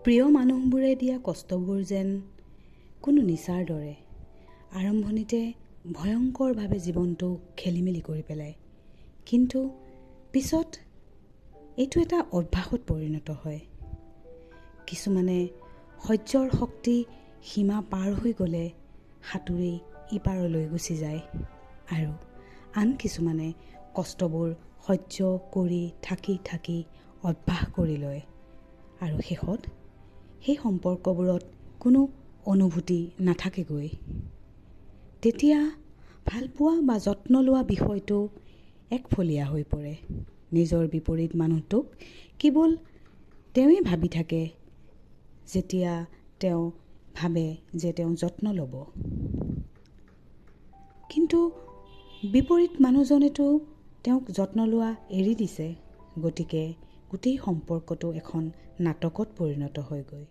প্ৰিয় মানুহবোৰে দিয়া কষ্টবোৰ যেন কোনো নিচাৰ দৰে আৰম্ভণিতে ভয়ংকৰভাৱে জীৱনটো খেলিমেলি কৰি পেলায়, কিন্তু পিছত এইটো এটা অভ্যাসত পৰিণত হয়। কিছুমানে সহ্যৰ শক্তি সীমা পাৰ হৈ গ'লে সাঁতুৰি ইপাৰলৈ গুচি যায়, আৰু আন কিছুমানে কষ্টবোৰ সহ্য কৰি থাকি অভ্যাস কৰি লয়, আৰু শেষত সেই সম্পৰ্কবোৰত কোনো অনুভূতি নাথাকেগৈ। তেতিয়া ভালপোৱা বা যত্ন লোৱা বিষয়টো একফলীয়া হৈ পৰে। নিজৰ বিপৰীত মানুহটোক কেৱল তেওঁৱেই ভাবি থাকে যেতিয়া তেওঁ ভাবে যে তেওঁ যত্ন ল'ব, কিন্তু বিপৰীত মানুহজনেতো তেওঁক যত্ন লোৱা এৰি দিছে। গতিকে গোটেই সম্পৰ্কটো এখন নাটকত পৰিণত হয়গৈ।